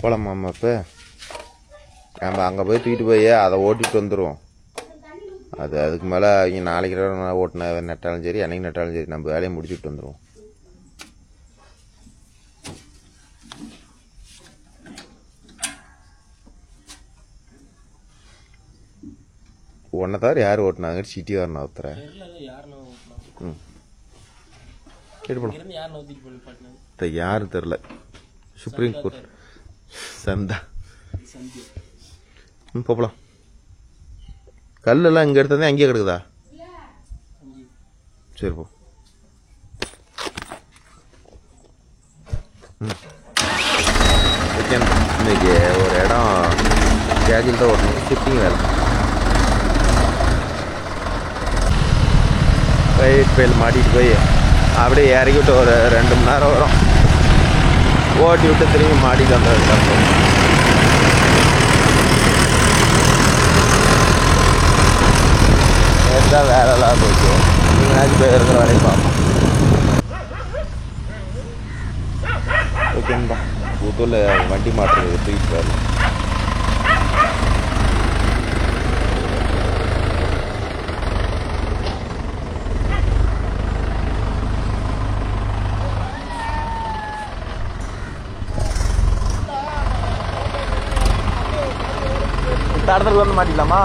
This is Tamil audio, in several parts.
போகலாமா இப்போ நம்ம அங்கே போய் தூக்கிட்டு போய் அதை ஓட்டிகிட்டு வந்துடுவோம். அதுக்கு மேலே இங்கே நாளைக்கு ஓட்டின நட்டாலும் சரி அன்னைக்கு நட்டாலும் சரி நம்ம வேலையை முடிச்சுட்டு வந்துடுவோம். உன்னை தவிர யார் ஓட்டினாங்க சிட்டி வரணும் ஒருத்தர யாரும் தெரில. சுப்ரீம் கோர்ட் சந்தா போகலாம். கல்லெல்லாம் இங்கே எடுத்ததே அங்கேயே கிடக்குதா? சரி போ. இன்னைக்கு ஒரு இடம் கேஜில் தான் ஓட்டணும். ஷிஃப்டிங் வேலை பயிர் மாட்டிட்டு போய் அப்படியே இறக்கி விட்டு ஒரு 2 மணி நேரம் வரும். ஓட்டி விட்டு திரும்பி மாட்டிட்டு வந்துடுறேன். நேற்று வேலைலாம் போச்சு. நீங்களாச்சும் போய் இருக்கிற வேலையை பார்ப்போம். ஓகேங்களா? புத்தூரில் வண்டி மாட்டுறது தூக்கிட்டு வரலாம். இடத்துக்கு வந்து மாட்டிக்கலாமா?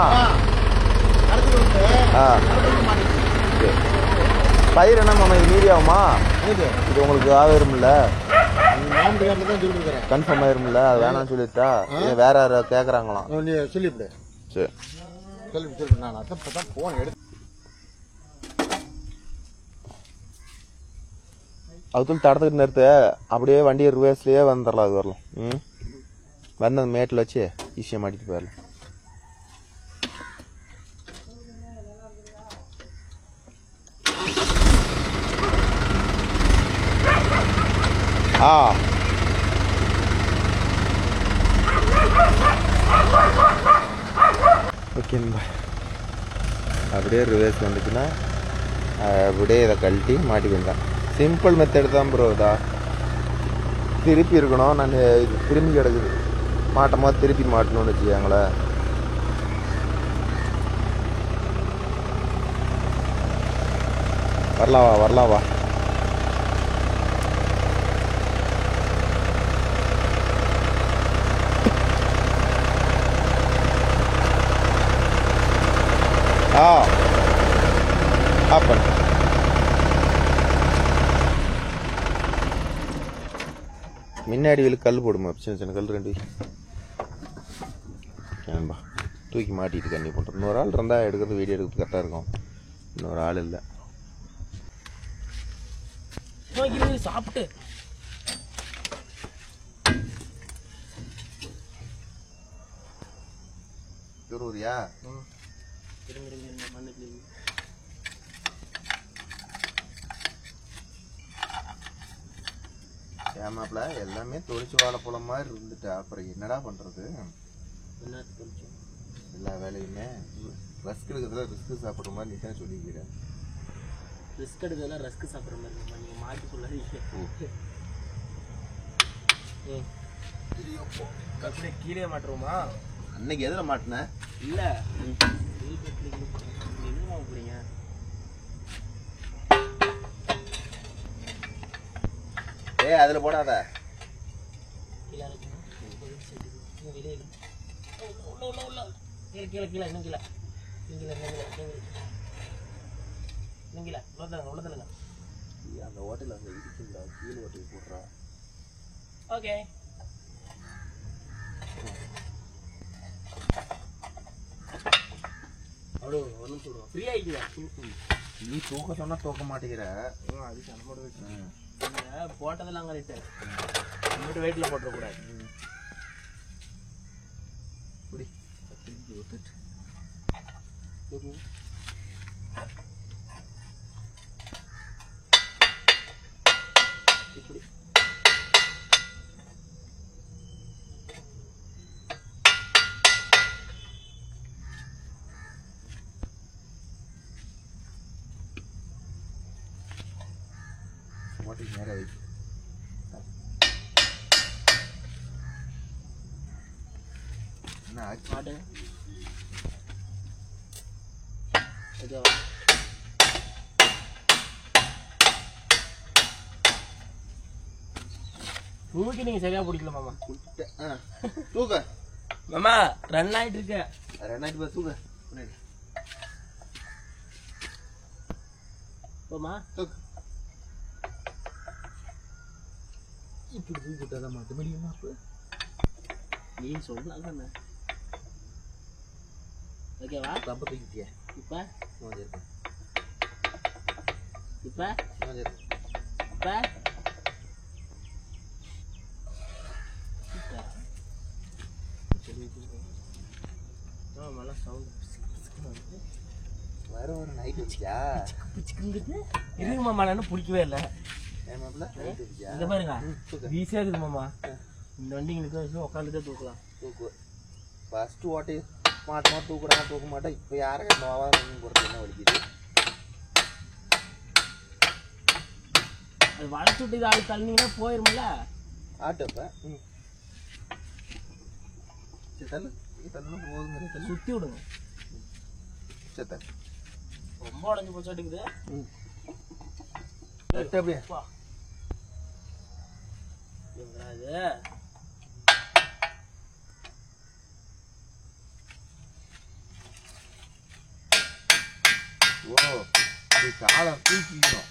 பயிர் என்ன மாமா இது மீதி ஆகுமா? இது உங்களுக்கு ஆகிருமில்ல? கன்ஃபார்ம் ஆயிருமில்ல? அது வேணாம்னு சொல்லிட்டா வேற யாரும் கேட்குறாங்களாம். சொல்லிவிடு. சரி நான் அதான் போன் எடுத்து அதுக்குள்ள தடத்துக்கு நிறுத்து. அப்படியே வண்டியை ரிவர்ஸ்லேயே வந்துடலாம். அது வரலாம். வந்து அந்த மேட்டில் வச்சு ஈஸியாக மாட்டிட்டு போயிடலாம். ஓகேங்களா? அப்படியே ரிவர்ஸ் வந்துச்சுன்னா அப்படியே இதை கழட்டி மாட்டிக்கிட்டேன். சிம்பிள் மெத்தட் தான் ப்ரோ. இதா திருப்பி இருக்கணும். நான் இது திரும்பி கிடக்குது. மாட்டும் போது திருப்பி மாட்டணும்னு வச்சுக்காங்களேன். வரலாம் வா. ஆப்பன் முன்னாடி வீலுக்கு கல் போடுமா? சின்ன கல் 2 ஏன்பா தூக்கி மாட்டிட்டு கண்ணி பண்ணுறோம். இன்னொரு ஆள் இருந்தால் எடுக்கிறது வீடியோ எடுக்கிறது கரெக்டாக இருக்கும். இன்னொரு ஆள் இல்லை. சாப்பிட்டு திருவூரியா? ஏமாப்ல எல்லாமே தொழிச்சு வாழைப்பழம் மாதிரி இருந்துட்டு அப்புறம் என்னடா பண்றது? எல்லா வேலையுமே ரஸ்க் எடுக்கிறதுல ரிஸ்க் சாப்பிட்ற மாதிரி நீ தான் சொல்லிக்கிறேன். ரிஸ்க் எடுக்கிறதுல ரஸ்க் சாப்பிட்ற மாதிரி நீங்க மாற்றி சொல்லாதீங்க. அப்படியே கீழே மாட்டுருவோமா? அன்னைக்கு எதில் மாட்டினேன்? இல்லை என்னமா போறீங்க? அதில் போடாத. கீழே இன்னும் கீழே உள்ளதல்லுங்க. அந்த ஹோட்டல் அங்கே இருக்குங்களா? கீழே ஹோட்டல் போடுறா. ஓகே அவ்வளோ ஒன்றும் சொல்லுவோம். ஃப்ரீ ஆகிடுவா. நீ தூக்க சொன்னால் தூக்க மாட்டேங்கிற. அதுக்கு நம்மளோட வெயிட் போட்டதெல்லாம் அங்கே ரைட்டு நம்மகிட்ட வெயிட்டில் போட்டுறக்கூடாது. இப்படி நேரம் மாட்டு தூக்கி நீங்க சரியா பிடிக்கல மாமா. தூக்க மாமா ரன் ஆயிட்டு இருக்க. ரன் ஆயிட்டு தூக்க போமா. இப்படி தூக்கிட்டாதான் மாட்ட முடியுமா? நீ சொல்லலாம் தானே. ஓகேவா? தப்ப தூக்கிட்டியா? இப்ப இப்ப இப்ப இருங்க மாமா, நான் பிடிக்கவே இல்லை. இங்க பாருங்க ஈஸியா இருக்குது மாமா. இந்த வண்டி எங்களுக்கு உட்காந்துட்டே தூக்கலாம். ஃபர்ஸ்ட் ஓட்டி மாட்டமா தூக்குறாங்க, தூக்க மாட்டேன். இப்போ யாரும் நோவா போகிறது என்ன வலிக்குது? அது வளைச்சு விட்டு ஆள் தள்ளினீங்கன்னா போயிருமில்ல ஆட்டப்ப. தள்ளு தள்ளு போகுது. சுத்தி விடுங்க. சத்த ரொம்ப உடஞ்சு போச்சு அடிக்குது. அப்படியே காலம் தூக்கிக்கணும்.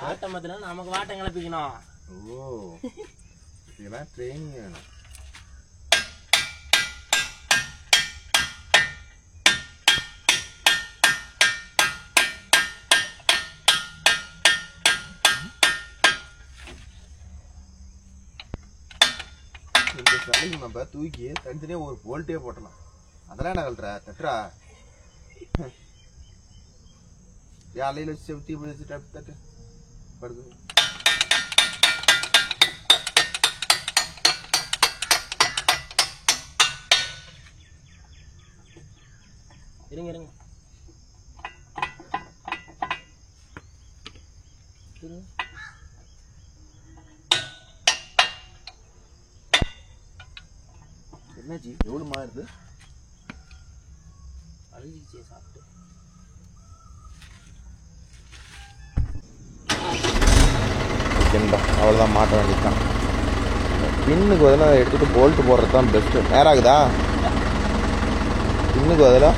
வாட்டம் பார்த்தா நமக்கு வாட்டம் கிளப்பிக்கணும். இதெல்லாம் ட்ரைனிங் வேணும். இந்த சலைக்கு நம்ம தூக்கி தனித்தனியா ஒரு போல்ட்டே போட்டலாம். அதெல்லாம் என்ன கல்ற தட்டுறா அலையில வச்சு செவத்தி வச்சு தட்டு படுது. இருங்க இருங்க என்னாச்சு? எவ்வளவு மாறுது? அழுகிச்சே சாப்பிட்டு. அவ்வளோதான், மாட்ட வேண்டியதுதான். பின்னுக்கு பதிலாக எடுத்துகிட்டு போல்ட்டு போடுறது தான் பெஸ்ட்டு. நேராகுதா? பின்னுக்கு பதிலாக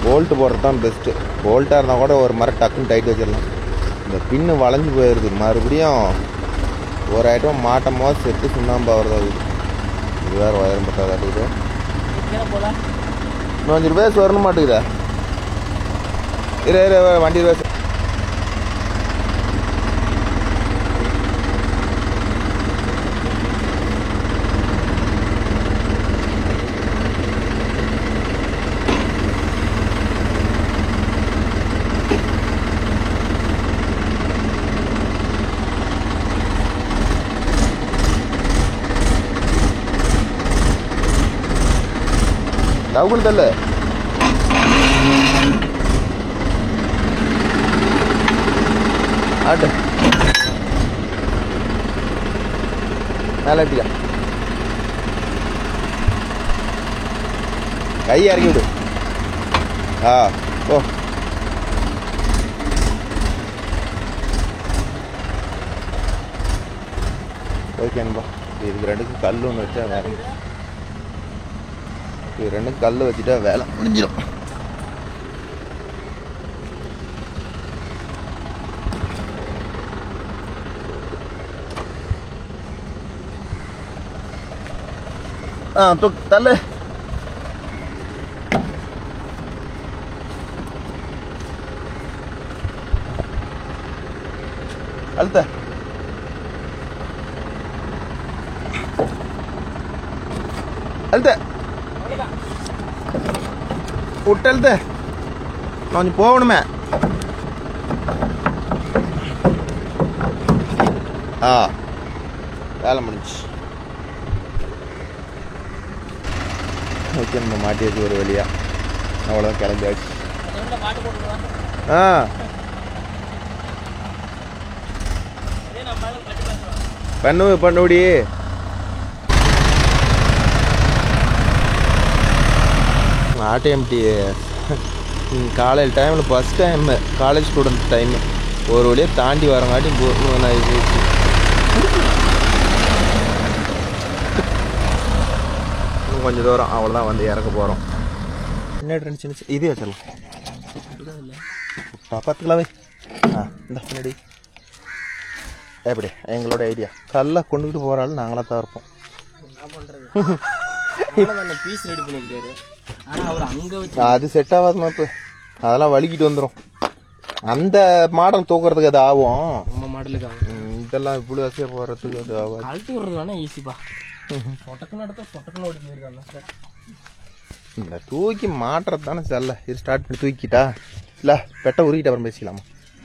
போல்ட்டு போடுறது தான் பெஸ்ட்டு. போல்ட்டாக இருந்தால் கூட ஒரு மாதிரி டக்குன்னு டைட் வச்சிடலாம். இந்த பின்னு வளைஞ்சு போயிடுது. மறுபடியும் ஒரு ஐட்டம் மாட்டும் போது செட்டு சுண்ணாம்பு ஆகிறதா. இது வேறு உயரம் பட்டாதாட்டுக்குது. இன்னும் 5 ரூபாய் வரணும் மாட்டேங்குதா? இரு வண்டி ரூபாய் தவுக்குள் தள்ளு. ஆட்டு மேலே கட்டியா கை இறக்கி விடு. ஓ ஓகேன்பா. இதுக்கு ரெண்டுக்கும் கல் ஒன்று வச்சா வேலை. இது ரெண்டும் கல் வச்சுட்டா வேலை முடிஞ்சிடும். தள்ளு. அழுத்த அழுத்த விட்டழுத்த. நான் கொஞ்சம் போகணுமே. வேலை முடிஞ்சு. ஓகே, நம்ம மாட்டியாச்சு ஒரு வழியா. அவ்வளோதான், கிளம்பியாச்சு. பண்ணுடி. ஆர்டிஎம்டி காலையில் டைமில் first time college student time ஒரு வழியாக தாண்டி வரங்காட்டி நான் இது இன்னும் கொஞ்சம் தூரம் அவ்வளோதான் வந்து இறக்க போகிறோம். என்ன ட்ரெண்ட் சின்ன இதே வச்சிடலாம் பத்துக்கலாவே. இந்த பின்னாடி எப்படி எங்களோட ஐடியா கல்லை கொண்டுக்கிட்டு போகிறாலும் நாங்களாக தான் இருப்போம். பீஸ் ரெடி பண்ணிருக்காரு. ஆனால் அவர் அங்கே வச்சு அது செட் ஆகாதுமா. இப்போ அதெல்லாம் வலிக்கிட்டு வந்துடும். அந்த மாடல் தூக்குறதுக்கு அது ஆகும். நம்ம மாடலுக்கு ஆகும். இதெல்லாம் இப்படி வசதியாக போகிறதுக்கு அது ஆகும். கழட்டி விடுறது வேணா ஈஸிப்பா. சொட்டக்குன்னு எடுத்தா சொட்டக்குன்னு ஓடி போயிருக்காங்க சார். இந்த தூக்கி மாட்டுறது தானே செல்ல. இது ஸ்டார்ட் பண்ணி தூக்கிட்டா இல்லை பெட்டை உருகிட்ட அப்புறம் பேசிக்கலாமா?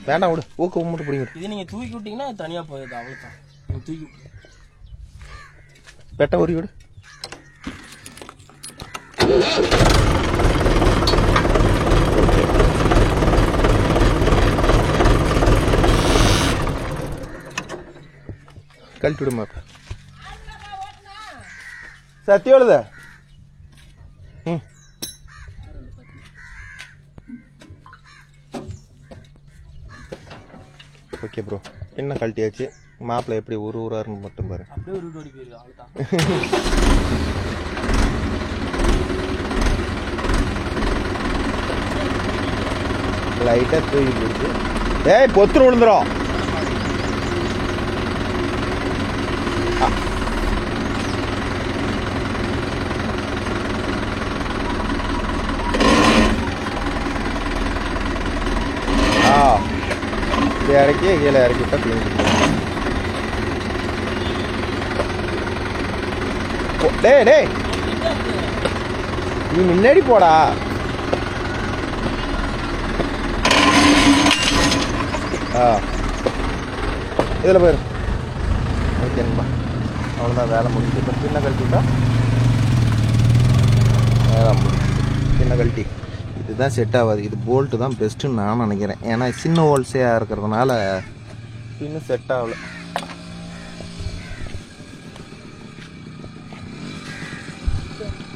வேண்டாம் விடு. ஊக்க மட்டும் பிடிங்கிட்டு இது நீங்கள் தூக்கி விட்டீங்கன்னா அது தனியாக போயிடுது. அவ்வளோதான். நீங்கள் தூக்கி பெட்டை உருகி விடு. கழட்டி விடுமா சத்தியோடுத. ம் ஓகே ப்ரோ. என்ன கழட்டியாச்சு. மாப்பிள்ளை எப்படி ஊராருன்னு மட்டும் பாரு. அப்படியே ஒரு ஓடி போயிருக்கு. அவ்வளோதான். லைட்டாக தூக்கி பிடிச்சி ஏய் பொத்துரு விழுந்துடும். இது இறக்கி கீழே இறக்கி விட்டா பிள்ளைங்க. டேய் டேய் நீ முன்னாடி போடா. இதில் போயிரு. ஓகேங்கப்பா அவ்வளோதான் வேலை முடிஞ்சு. இப்போ சின்ன கழட்டிட்டா வேலை முடிஞ்சு. சின்ன கழட்டி இதுதான் செட் ஆகாது. இது போல்ட்டு தான் பெஸ்ட்டுன்னு நான் நினைக்கிறேன். ஏன்னா சின்ன ஹோல்ஸேயாக இருக்கிறதுனால இன்னும் செட் ஆகலை.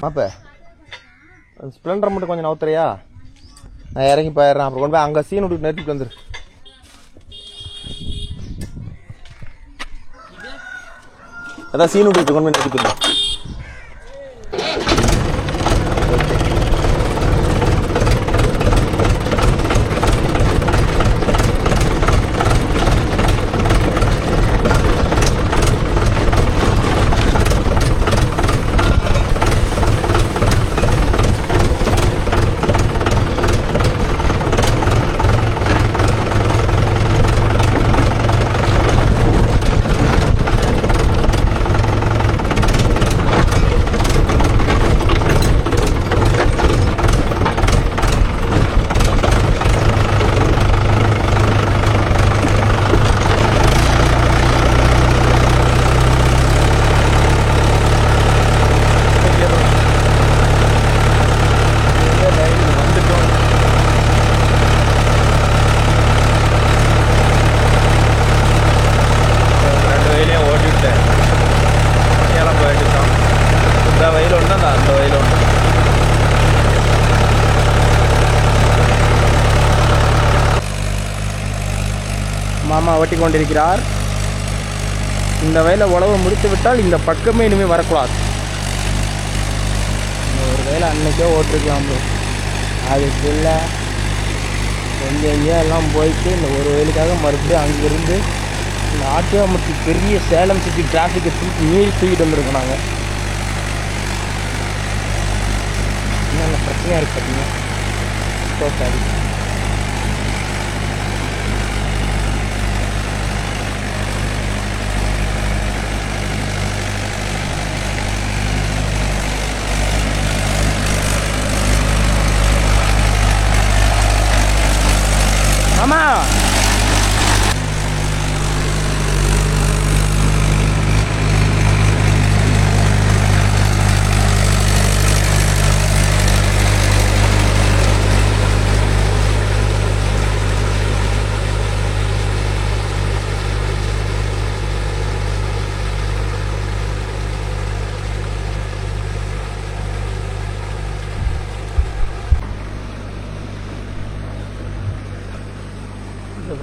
மாப்ப ஸ்ப்ளெண்டர் மட்டும் கொஞ்சம் நவுத்துறியா? நான் இறங்கி போயிடுறேன். அப்புறம் கொண்டு போய் அங்கே சீன் விட்டு நிறுத்திட்டு வந்துரு. அதான் சீன் விட்டு கொண்டு போய் நிறுத்திட்டு வந்துரு. மாமா ஓட்டி கொண்டிருக்கிறார். இந்த வயலை உழவு முடித்து விட்டால் இந்த பக்கமே இனிமேல் வரக்கூடாது. ஒரு வேலை அன்னைக்கே ஓட்டிருக்கலாம். அதுக்குள்ள கொஞ்சம் எங்கேயோ எல்லாம் போயிட்டு இந்த ஒரு வயலுக்காக மறுபடியும் அங்கேருந்து இந்த ஆட்டியாமட்டி பெரிய சேலம் சிட்டி டிராஃபிக்கை மீறி தூக்கிட்டு வந்துருக்கோம் நாங்கள். என்னென்ன பிரச்சனையாக இருக்குது பார்த்தீங்கன்னா தோக்காது. மாமா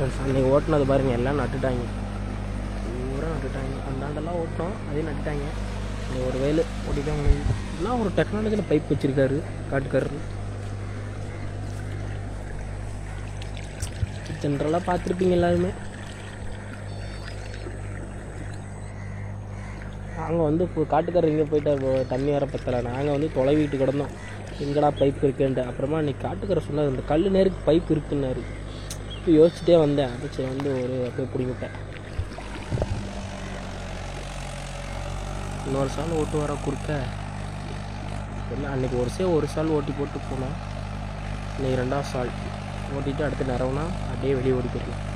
ஃப்ரெண்ட்ஸ். அன்றைக்கி ஓட்டினது பாருங்கள், எல்லாம் நட்டுட்டாங்க, பூரா நட்டுட்டாங்க. அந்தாண்டெல்லாம் ஓட்டினோம், அதையும் நட்டுட்டாங்க. ஒரு வயல் ஓட்டிட்டாங்க. எல்லாம் ஒரு டெக்னாலஜியில் பைப் வச்சுருக்காரு காட்டுக்காரரு. ஜென்ரலாக பார்த்துருப்பீங்க எல்லாருமே. நாங்கள் வந்து இப்போ காட்டுக்காரர் இங்கே போயிட்டு தண்ணி வர பத்தலை. நாங்கள் வந்து தொலைவிட்டு கிடந்தோம், எங்கடா பைப் இருக்குன்ட்டு. அப்புறமா அன்றைக்கி காட்டுக்காரர் சொன்னார், இந்த கல் நேருக்கு பைப் இருக்குன்னாரு. இப்போ யோசிச்சுட்டே வந்தேன், அது சரி வந்து ஒரு அப்படியே பிடிங்கிட்டேன். இன்னொரு சால் ஓட்டு வர குறுக்க இல்லை. அன்றைக்கி ஒரு சால் ஓட்டி போட்டு போனோம். இன்றைக்கி 2வது சால் ஓட்டிட்டு அடுத்து நிறவுனா அப்படியே வெளியே ஓடி போயிடலாம்.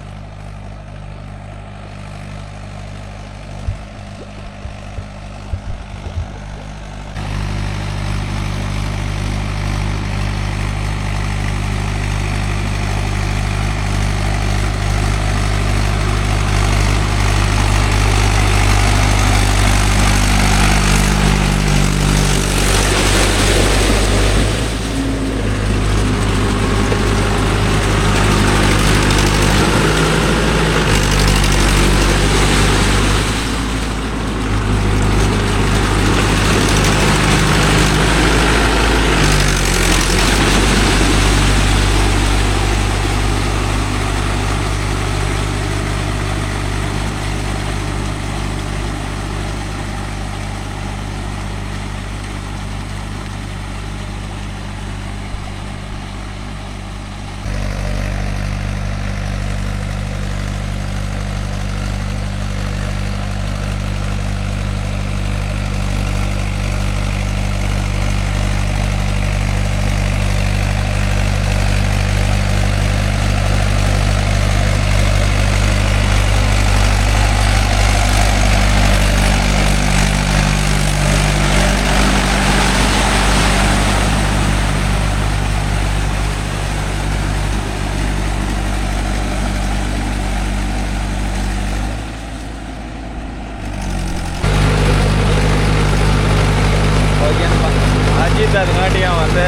அதுங்காட்டியும் வந்து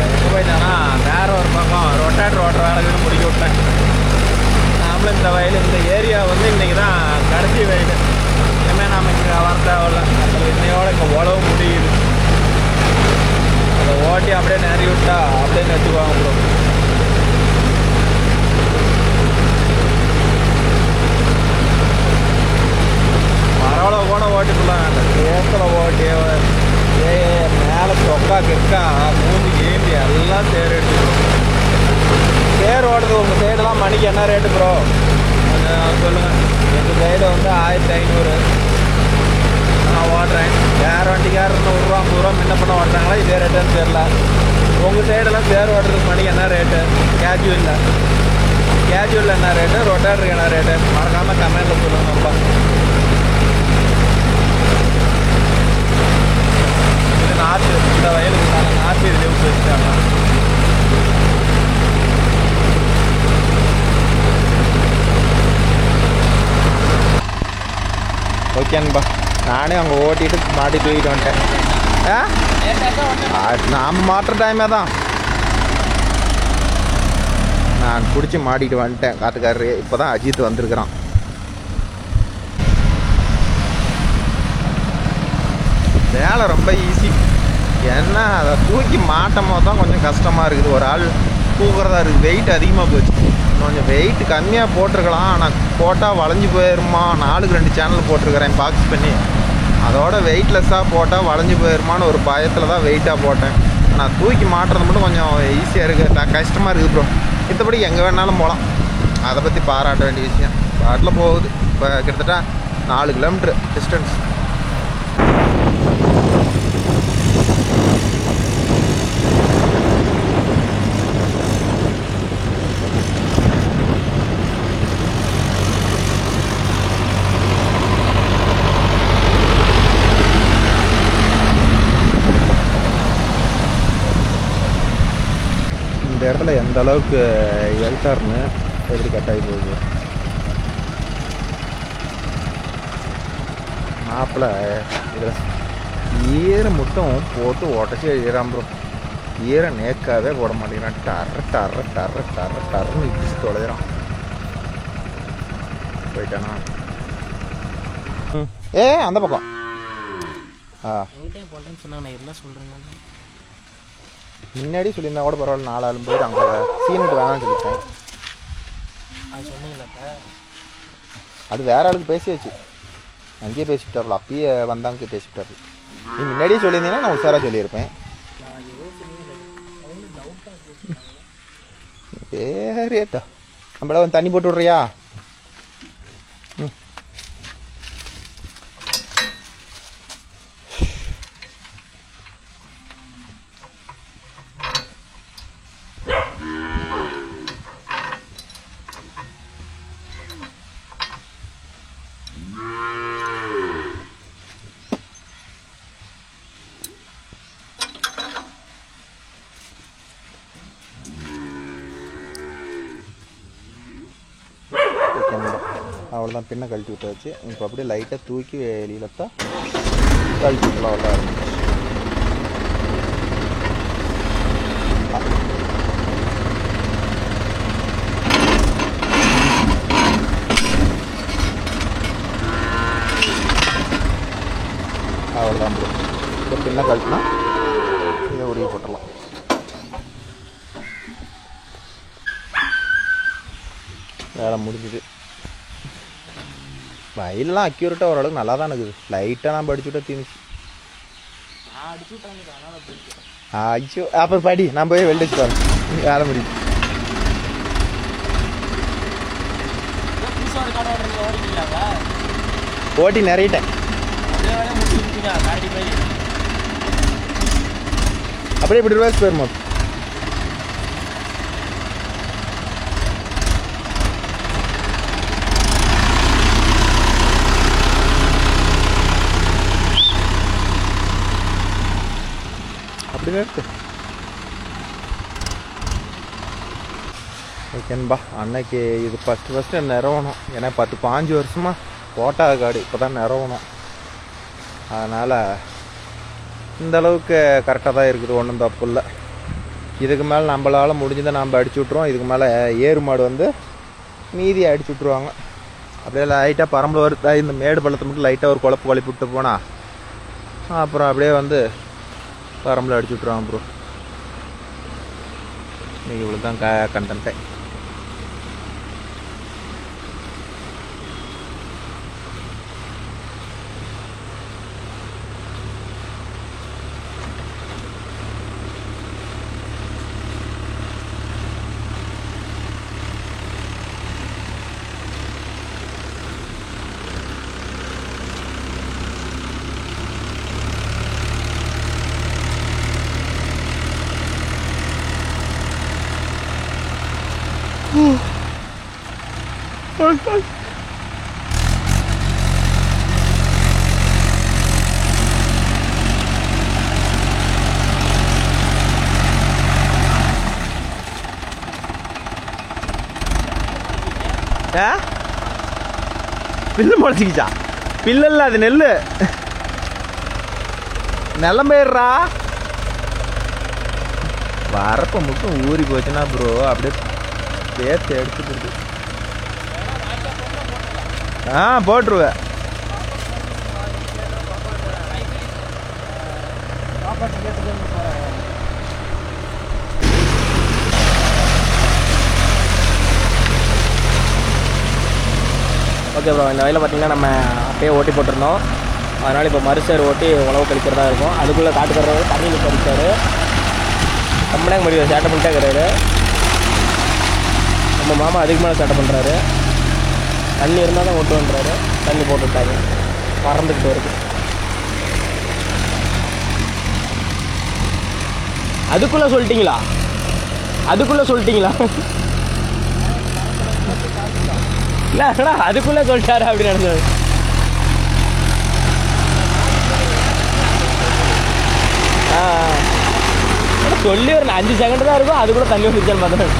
எங்கே போயிட்டான்னா வேற ஒரு பக்கம் ரொட்டேட்டர் ஓட்டுற வேலைக்கு முடிக்க விட்டேன். நாமளும் இந்த வயல் இந்த ஏரியா வந்து இன்றைக்கி தான் கடைசி வயல். இனிமேல் நாம் இங்கே வர தேவையில்ல. அதில் இன்னையோட இங்கே உழவு முடியுது. அதை ஓட்டி அப்படியே நிறைய விட்டா அப்படியே நட்டுக்குவாங்க ப்ரோ. பரவாயில்ல கூட ஓட்டிக்கலாம். அந்த சேத்தில் ஓட்டி மேலே சொக்கா கிக்கா மூஞ்சி ஏந்தி எல்லாம் சேர் எடுத்துக்கிறோம். சேர் ஓடுறது உங்கள் சைடெல்லாம் மணிக்கு என்ன ரேட்டு ப்ரோ சொல்லுங்கள். எங்கள் சைடு வந்து 1500 நான் ஓடுறேன். வேறு வண்டிக்கார 100 ரூபா 50 ரூபா முன்ன பண்ண ஓட்டுறாங்களா இதே ரேட்டுன்னு தெரில. உங்கள் சைடெல்லாம் சேர் ஓடுறதுக்கு மணிக்கு என்ன ரேட்டு? கேஜுவலில் என்ன ரேட்டு? ரொட்டேட்டருக்கு என்ன ரேட்டு? மறக்காமல் கமெண்ட்டில் சொல்லுங்கப்பா. நாற்று இந்த வயலுக்கு நாற்று இதுலேயே வச்சுட்டாங்க. ஓகேன்பா, நானே அங்கே ஓட்டிட்டு மாட்டி தூக்கிட்டு வந்துட்டேன். நாம் மாட்டுற டைமே தான் நான் பிடிச்சி மாட்டிட்டு வந்துட்டேன். காட்டுக்காரரு இப்போ தான் அஜித் வந்திருக்கிறான். வேலை ரொம்ப ஈஸி. என்ன அதை தூக்கி மாட்டும் போது தான் கொஞ்சம் கஷ்டமாக இருக்குது. ஒரு ஆள் தூக்குறதா இருக்குது. வெயிட் அதிகமாக போச்சு. கொஞ்சம் வெயிட் கம்மியாக போட்டிருக்கலாம். ஆனால் போட்டால் வளைஞ்சி போயிடுமா. 4க்கு 2 சேனல் போட்டிருக்கிறேன் பாக்ஸ் பண்ணி. அதோட வெயிட்லெஸ்ஸாக போட்டால் வளைஞ்சி போயிடுமான்னு ஒரு பயத்தில் தான் வெயிட்டாக போட்டேன். ஆனால் தூக்கி மாட்டுறது மட்டும் கொஞ்சம் ஈஸியாக இருக்குது. கஷ்டமாக இருக்குது ப்ரோ. மற்றபடி எங்கே வேணாலும் போகலாம். அதை பற்றி பாராட்ட வேண்டிய விஷயம். பாட்டில் போகுது. இப்போ கிட்டத்தட்ட 4 கிலோமீட்ரு டிஸ்டன்ஸ். இந்த இடத்துல எந்த அளவுக்கு எழுத்தாருன்னு எப்படி கட்டாகி போகுது. மாப்பிள்ள இதில் ஈரை மட்டும் போட்டு உடச்சி எழுதுறான் ப்ரோ. ஈரை நேக்காவே போட மாட்டேங்கிறான். டர்ற டர்ற டர்ற டர்ற டர்ன்னு இடிச்சு தொலைகிறான். போயிட்டானா? ஏ அந்த பக்கம் போட்டேன்னு சொன்னாங்க. நான் என்ன சொல்கிறேங்க, முன்னாடி சொல்லியிருந்தா கூட பரவாயில்ல. 4 ஆளும் போயிட்டு அங்கே சீனுட்டு வேணாம்னு சொல்லிட்டேன். அது சொன்னீங்களாப்பா? அது வேற ஆளுக்கு பேசியாச்சு. அங்கேயே பேசிவிட்டாப்புல. அப்பயே வந்தாங்க பேசிவிட்டாரு. நீ முன்னாடியே சொல்லியிருந்தீங்கன்னா நான் உஷாராக சொல்லியிருப்பேன். வேறேட்டா நம்மள வந்து தண்ணி போட்டு விட்றியா? அவ்வளோதான், பின்ன கழட்டி விட்டாச்சு. இப்போ அப்படியே லைட்டாக தூக்கி வெளியில் தான் கழட்டி விட்டலாம். அவ்வளோதான் ப்ரோ. இப்போ பின்ன கழட்டினா இதை உருவி போட்டுடலாம். வேலை முடிஞ்சுது. வயல்லாம் அக்யூரேட்டாக ஓரளவுக்கு நல்லா தான் இருக்குது. லைட்டாக நான் படிச்சுட்டா தீனிச்சு. ஐயோ அப்புறம் படி, நான் போய் வெளில வச்சுட்டு வரேன். வேலை முடியும். ஓட்டி நிறையிட்டேன். அப்படியே இப்படி ரிவர்ஸ் போயிருமா? இருக்கு. ஓகேன்பா. அன்னைக்கு இது ஃபஸ்ட்டு நிறவணும். ஏன்னா 10-15 வருஷமாக போட்டா காடு இப்போ தான் நிறவணும். அதனால் இந்தளவுக்கு கரெக்டாக தான் இருக்குது. ஒன்றும் தப்பு இல்லை. இதுக்கு மேலே நம்மளால் முடிஞ்சதை நம்ம அடிச்சு விட்ருவோம். இதுக்கு மேலே ஏறு மாடு வந்து மீதி அடிச்சு விட்ருவாங்க. அப்படியே லைட்டாக பரம்பு வருதா இந்த மேடு பள்ளத்தை மட்டும் லைட்டாக ஒரு குழப்பு குழப்பி விட்டு போனால் அப்புறம் அப்படியே வந்து பரம்பில் அடிச்சு விட்ருவாங்க ப்ரோ. இன்னைக்கு இவ்வளோ தான் கண்டென்ட்டே. பில்லு முளைச்சிக்கிச்சா? பில்லல்ல, அது நெல்லு. நிலம்பெயர்றா வரப்ப மட்டும் ஊறி போச்சுன்னா ப்ரோ அப்படியே பேர்த்து எடுத்துக்கிட்டு போட்டுருவேன். ஓகே ப்ரோ, இந்த வயலில் பார்த்தீங்கன்னா நம்ம அப்பயே ஓட்டி போட்டிருந்தோம். அதனால் இப்போ மறுசேர் ஓட்டி உழவு கழிக்கிறதா இருக்கும். அதுக்குள்ளே காட்டுக்கிறவர் தண்ணியில் பறிச்சார். நம்மளே முடியும் சேட்டை பண்ணிட்டே இருக்கிறாரு. நம்ம மாமா அதுக்கு மேலே சேட்டை பண்ணுறாரு. தண்ணி இருந்தால் தான் ஓட்டுன்றாரு. தண்ணி போட்டு விட்டாங்க, பறந்துக்கிட்டு வருது. அதுக்குள்ளே சொல்லிட்டீங்களா? இல்லை அதுக்குள்ளே சொல்லிட்டாரு அப்படி நடந்தது. சொல்லி ஒரு 5 செகண்ட் தான் இருக்கும். அது கூட தண்ணி வந்துச்சான்னு பார்த்தேன்.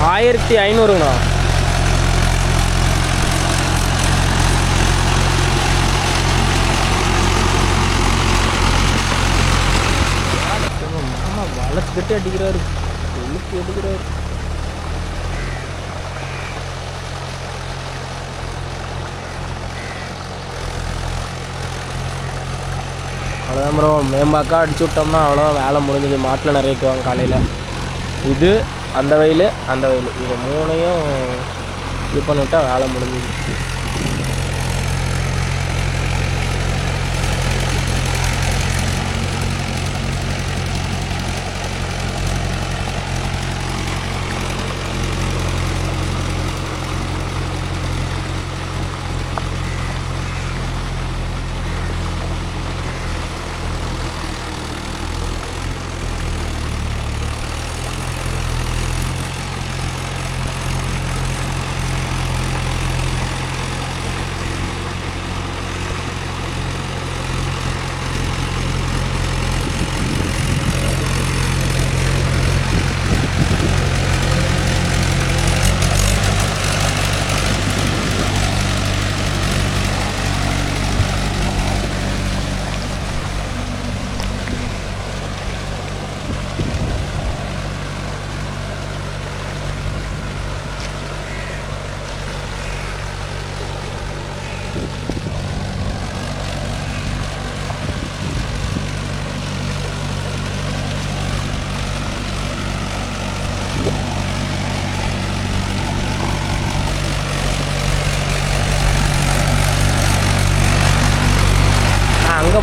1500ங்கண்ணா. மாமா வளர்த்துக்கிட்டே அடிக்கிறாரு, கொளுத்தி எடுக்கிறாரு. அவ்வளோதான் ப்ரோ, மேம்பாக்கா அடிச்சு விட்டோம்னா அவ்வளோ வேலை முடிஞ்சது. மாட்டில் நிறைக்குவாங்க காலையில். இது அந்த வயல் அந்த வயல், இது 3ஐயும் இது பண்ணிவிட்டா வேலை முடிஞ்சுது. அங்கே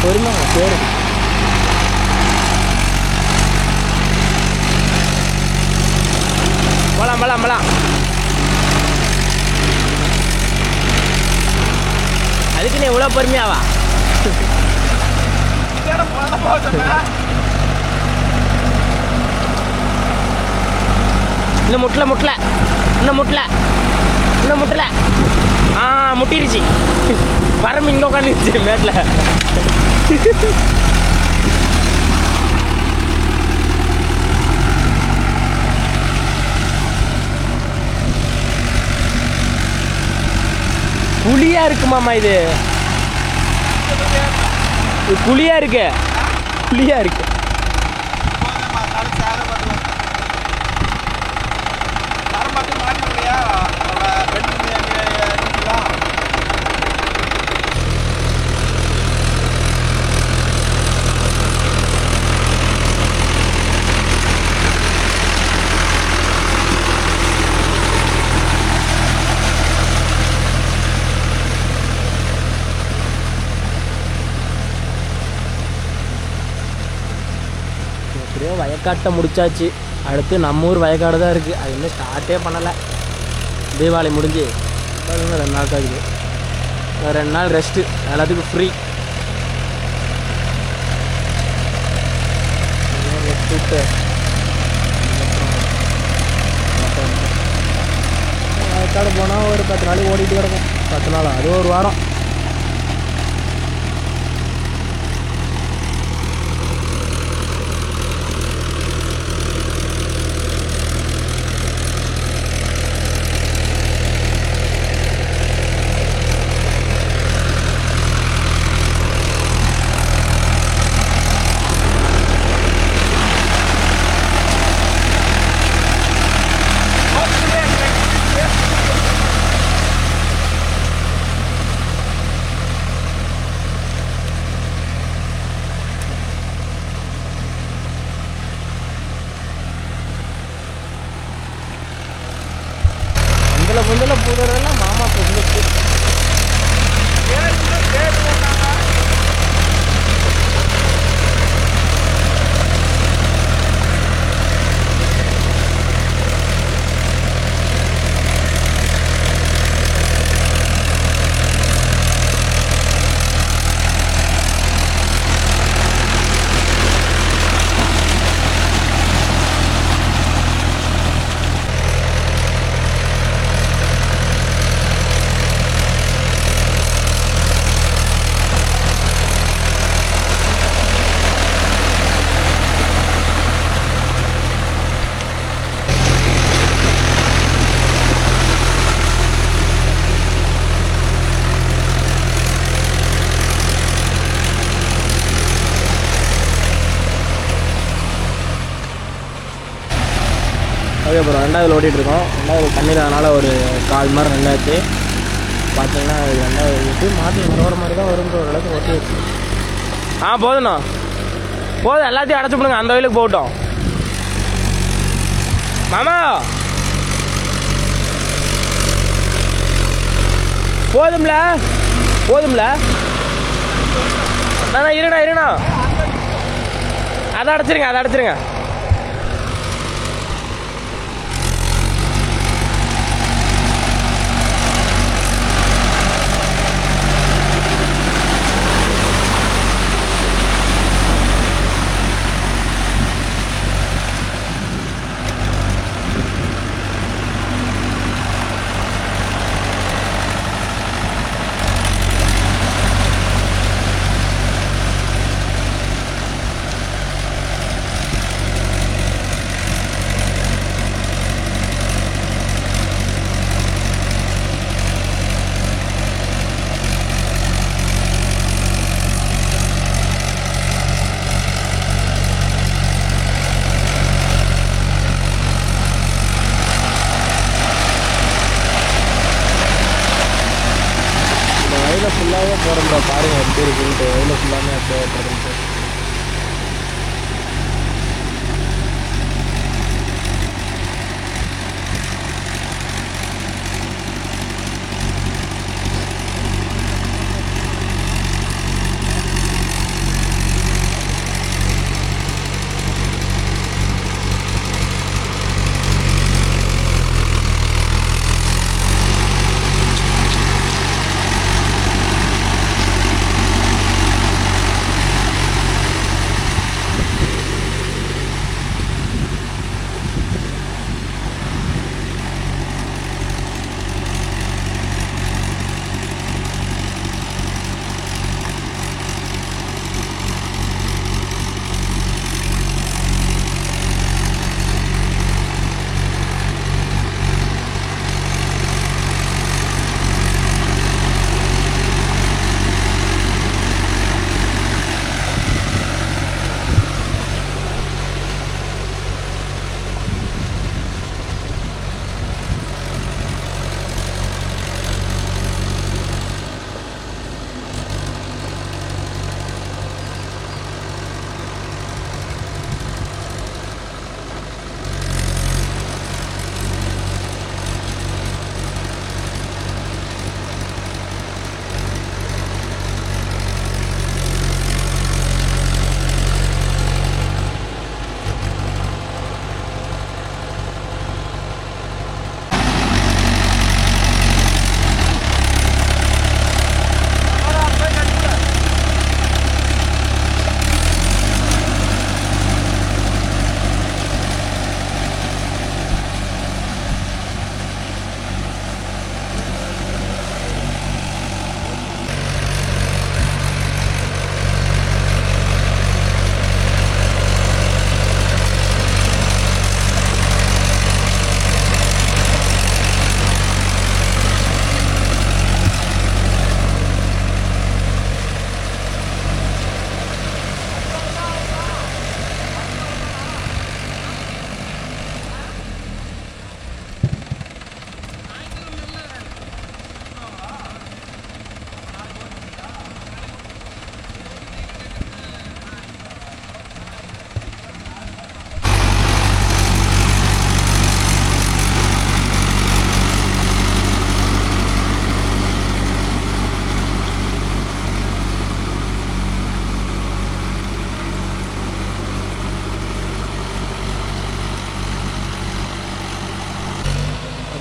பொறுமை பேர் போலாம். அதுக்கு நீ இவ்வளோ பொறுமையாவா? இன்னும் முட்டல. முட்டிருச்சு. பரம் இங்கே உட்காந்துருச்சு மேட்டில். புளியா இருக்கு மாமா, இது புளியா இருக்கு. எப்படியோ வயக்காட்டை முடிச்சாச்சு. அடுத்து நம்ம ஊர் வயக்காடு தான் இருக்குது. அது இன்னும் ஸ்டார்ட்டே பண்ணலை. தீபாவளி முடிஞ்சு 2 நாள் ஆகுது. 2 நாள் ரெஸ்ட்டு, எல்லாத்துக்கும் ஃப்ரீ. வயக்காடு போனால் ஒரு 10 நாளைக்கு ஓடிட்டு கிடக்கும். 10 நாள், அது ஒரு வாரம். அப்புறம் 2வது ஓட்டிகிட்ருக்கோம். 2வது தண்ணீர் அதனால் ஒரு 1/4 மணி நேரம் ரெண்டாச்சு. பார்த்தீங்கன்னா 2வது எப்படியும் மாற்றி வர மாதிரி தான் வருன்ற ஒரு அளவுக்கு ஓட்டி வச்சு. போதுண்ணா போதும், எல்லாத்தையும் அடைச்சி விடுங்க, அந்த வயலுக்கு போகட்டும். மாமா போதும்ல போதும்ல, நான் இருண்ணா அதை அடைச்சிருங்க. ஃபுல்லாகவே போகிறோம் ப்ரோ, பாருங்கள் எப்படி இருக்குன்ட்டு. வயலில் ஃபுல்லாமே தேவைப்படுதுன்ட்டு.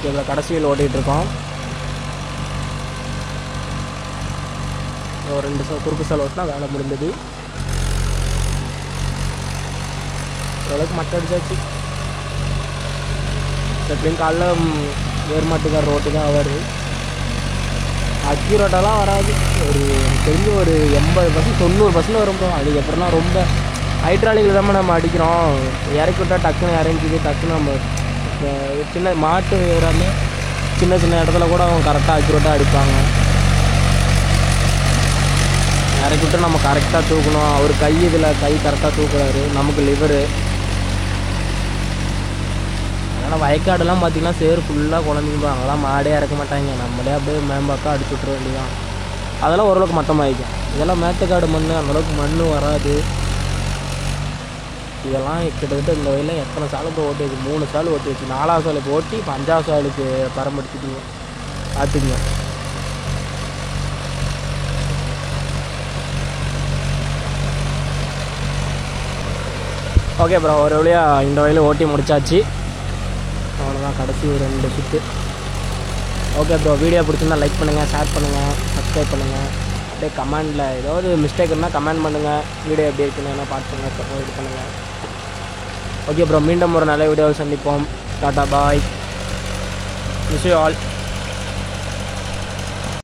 இதில் கடைசியில் ஓட்டிகிட்ருக்கோம். ஒரு 2 குறுக்கு சால் ஓட்டினா வேலை முடிந்தது. ஓரளவுக்கு மட்டை அடிச்சாச்சு. எப்படியும் காலைல வேர்மாட்டுக்கார் ரோட்டு தான் ஆவார். அக்யூரேட்டாலாம் வராது. ஒரு தெரிஞ்சு ஒரு 80% 90% வரும். அதுக்கப்புறம்லாம் ரொம்ப ஹைட்ராலிக்கில் தான் நம்ம அடிக்கிறோம். இறக்கி விட்டால் டக்குன்னு இறங்கிது. டக்குன்னு நம்ம சின்ன மாட்டு ஏறாமே சின்ன சின்ன இடத்துல கூட அவங்க கரெக்டாக அக்யூரேட்டாக அடிப்பாங்க. இறக்கி விட்டு நம்ம கரெக்டாக தூக்கணும். அவர் கை இதில் கை கரெக்டாக தூக்குறாரு. நமக்கு லிவரு ஏன்னா வயக்காடெல்லாம் பார்த்திங்கன்னா சேறு ஃபுல்லாக குழம்பிக்கும். அங்கெல்லாம் மாடே இறக்க மாட்டாங்க, நம்மளே அப்படியே மேம்பாக்கா அடிச்சு விட்ற வேண்டியதான். அதெல்லாம் ஓரளவுக்கு மட்டமாகிக்கும். இதெல்லாம் மேட்டுக்காடு மண், அந்தளவுக்கு மண் வராது. இதெல்லாம் கிட்டத்தட்ட இந்த வயலில் எத்தனை சாலை இப்போ ஓட்டி வச்சு, 3 சால் ஓட்டி வச்சு, 4வது சாலுக்கு ஓட்டி இப்போ 5வது சாலுக்கு பரம்படிச்சுட்டுங்க பார்த்துக்குங்க. ஓகே ப்ரோ, ஒரு வழியாக இந்த வயலில் ஓட்டி முடிச்சாச்சு. அவ்வளோதான், கடைசி ஒரு 2 சுற்று. ஓகே ப்ரோ, வீடியோ பிடிச்சிருந்தா லைக் பண்ணுங்கள், ஷேர் பண்ணுங்கள், சப்ஸ்கிரைப் பண்ணுங்கள். அப்படியே கமெண்டில் ஏதாவது மிஸ்டேக் இருந்தால் கமெண்ட் பண்ணுங்கள். வீடியோ எப்படி இருக்குன்னு பார்த்துங்க, இது பண்ணுங்கள். ஓகே ப்ரோ, மீண்டும் ஒரு நல்ல வீடியோவில் சந்திப்போம். Tata bye, wish you all.